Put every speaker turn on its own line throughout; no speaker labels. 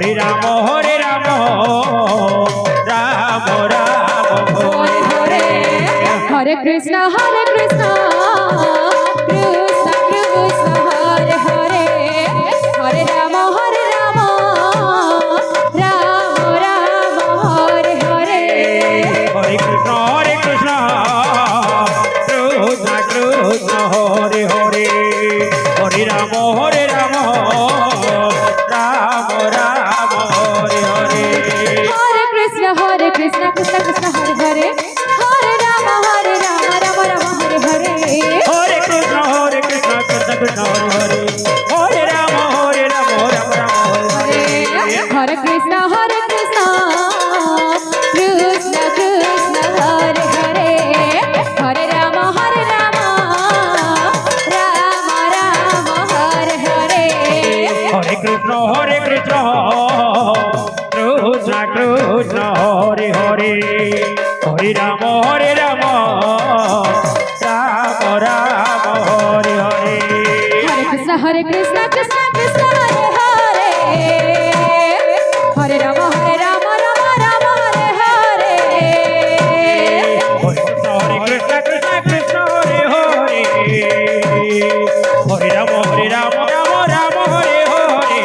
হরে রাম রাম রাম
হরে হরে হরে কৃষ্ণ কৃষ্ণ কৃষ্ণ হরে হরে হরে রাম রাম রাম হরে হরে
হরে কৃষ্ণ কৃষ্ণ কৃষ্ণ হরে হরে হরে রাম রাম রাম হরে হরে
হরে কৃষ্ণ কৃষ্ণ কৃষ্ণ হরে হরে হরে রাম রাম রাম হরে হরে
হরে কৃষ্ণ কৃষ্ণ কৃষ্ণ হরে হরে হরে রাম রাম রাম হরে হরে
হরে কৃষ্ণ কৃষ্ণ কৃষ্ণ হরে হরে হরে রাম রাম রাম হরে হরে
হরে কৃষ্ণ কৃষ্ণ কৃষ্ণ হরে হরে হরে রাম রাম রাম হরে হরে
হরে কৃষ্ণ কৃষ্ণ কৃষ্ণ হরে হরে হরে রাম রাম রাম হরে হরে
হরে কৃষ্ণ কৃষ্ণ কৃষ্ণ হরে হরে হরে রাম রাম রাম হরে হরে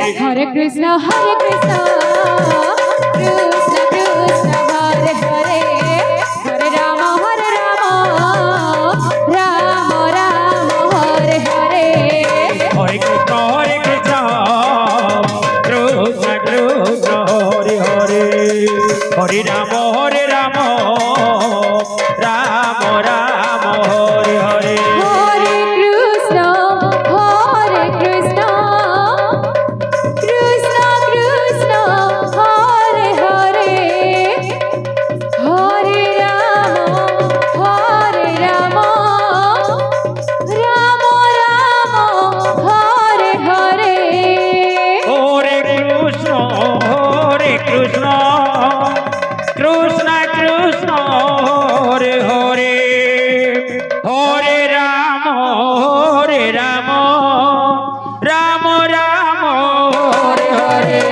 হরে কৃষ্ণ কৃষ্ণ কৃষ্ণ হরে হরে হরে রাম রাম রাম হরে হরে
হরে কৃষ্ণ কৃষ্ণ কৃষ্ণ হরে হরে হরে রাম রাম রাম হরে হরে
হরে কৃষ্ণ কৃষ্ণ কৃষ্ণ হরে হরে হরে রাম রাম রাম হরে হরে
হরে কৃষ্ণ কৃষ্ণ কৃষ্ণ হরে হরে হরে রাম রাম রাম হরে হরে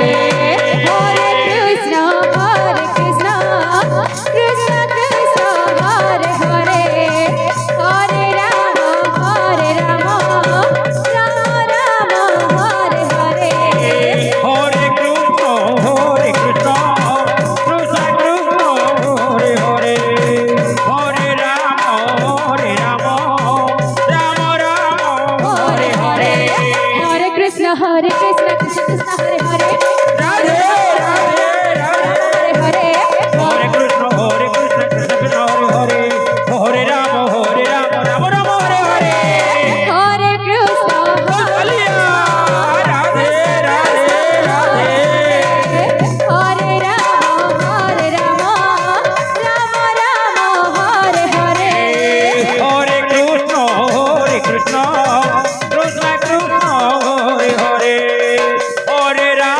হরে কৃষ্ণ কৃষ্ণ কৃষ্ণ হরে হরে হরে রাম রাম রাম হরে হরে
হরে কৃষ্ণ কৃষ্ণ হরে হরে হরে রাম রাম রাম হরে হরে
হরে কৃষ্ণ কৃষ্ণ কৃষ্ণ হরে হরে
রাধে রাধে রাধে
হরে হরে
হরে কৃষ্ণ কৃষ্ণ কৃষ্ণ হরে হরে হরে রাম রাম রাম হরে হরে
হরে কৃষ্ণ
কালিয়া রাধে রাধে রাধে
হরে রাম রাম রাম হরে হরে
হরে কৃষ্ণ কৃষ্ণ কৃষ্ণ কৃষ্ণ হরে হরে হরে রাম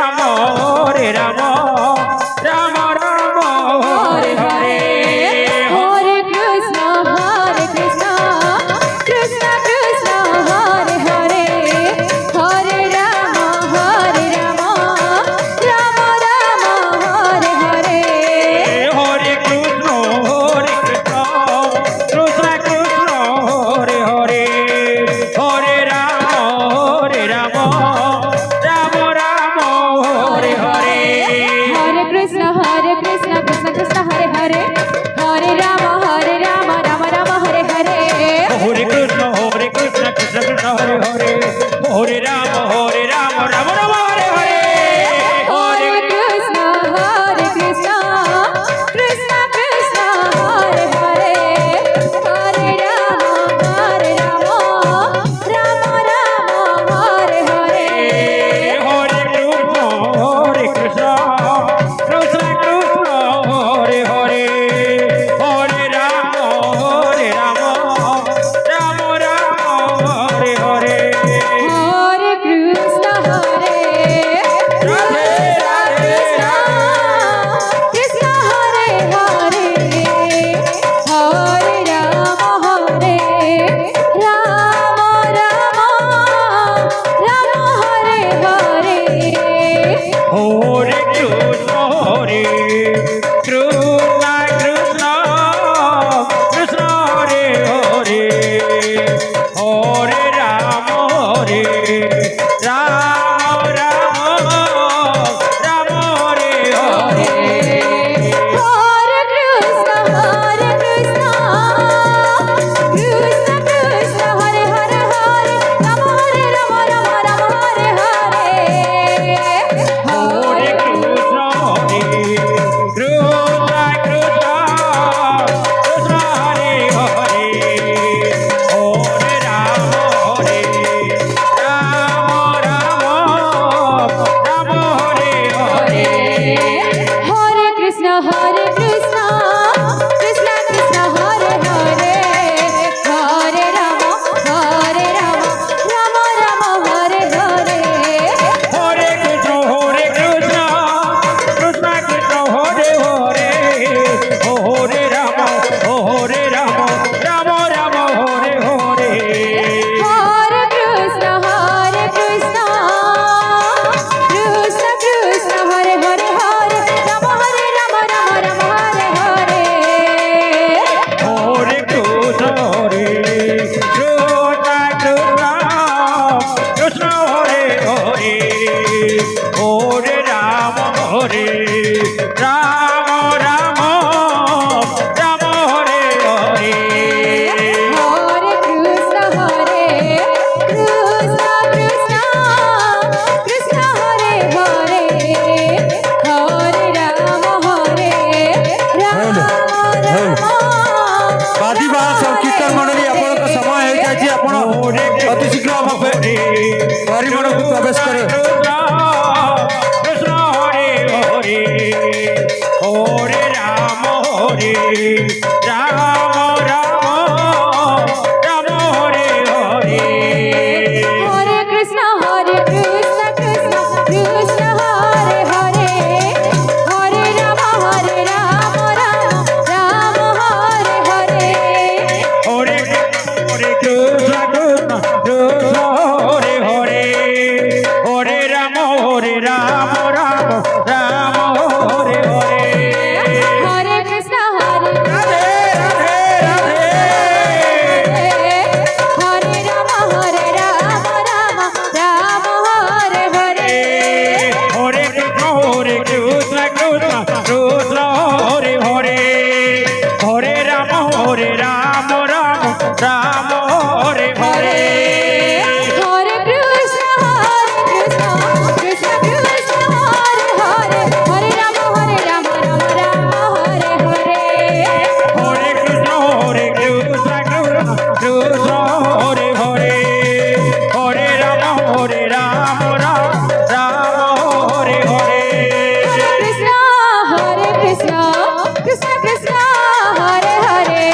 হরিমণ্ডপে প্রবেশ করে
কৃষ্ণ হরে হরে হরে রাম রাম রাম রাম হরে হরে
হরে কৃষ্ণ কৃষ্ণ কৃষ্ণ হরে হরে হরে রাম রাম রাম হরে হরে
হরে হরে কৃষ্ণ কৃষ্ণ কৃষ্ণ হরে হরে হরে রাম রাম রাম হরে হরে
হরে কৃষ্ণ
রাধে রাধে রাধে
হরে রাম রাম রাম হরে হরে
হরে কৃষ্ণ কৃষ্ণ কৃষ্ণ কৃষ্ণ হরে হরে হরে রাম রাম রাম হরে হরে
হরে কৃষ্ণ কৃষ্ণ কৃষ্ণ হরে হরে হরে রাম রাম রাম হরে হরে
হরে কৃষ্ণ কৃষ্ণ কৃষ্ণ কৃষ্ণ হরে হরে হরে রাম রাম রাম হরে হরে
হরে কৃষ্ণ কৃষ্ণ কৃষ্ণ হরে হরে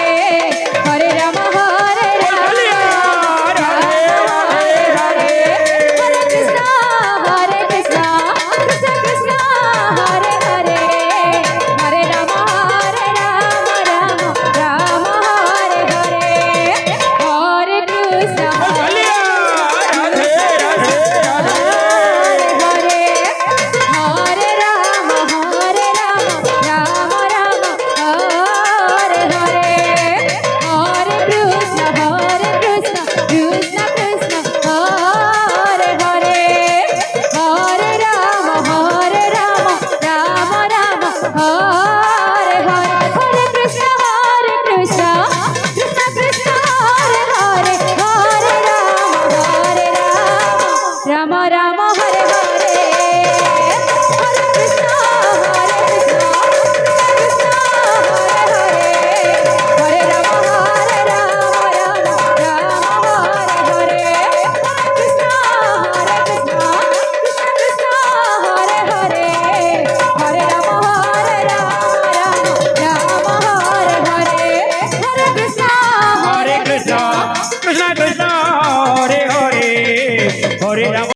হরে রাম রাম
রাধে রাধে
হরে কৃষ্ণ কৃষ্ণ কৃষ্ণ কৃষ্ণ হরে হরে হরে রাম রাম রাম হরে হরে হরে কৃষ্ণ
রাধে রাধে রাধে
হরে হরে রাম রাম রাম হরে হরে হরে কৃষ্ণ কৃষ্ণ কৃষ্ণ হরে হরে হরে রাম রাম রাম হরে হরে হরে কৃষ্ণ কৃষ্ণ কৃষ্ণ কৃষ্ণ হরে হরে হরে রাম রাম হরে হরে হরে কৃষ্ণ কৃষ্ণ কৃষ্ণ হরে হরে হরে রাম রাম রাম হরে হরে কৃষ্ণ কৃষ্ণ কৃষ্ণ কৃষ্ণ হরে হরে হরে রাম রাম হরে হরে হরে কৃষ্ণ
হরে কৃষ্ণ কৃষ্ণ কৃষ্ণ হরে হরে হরে রাম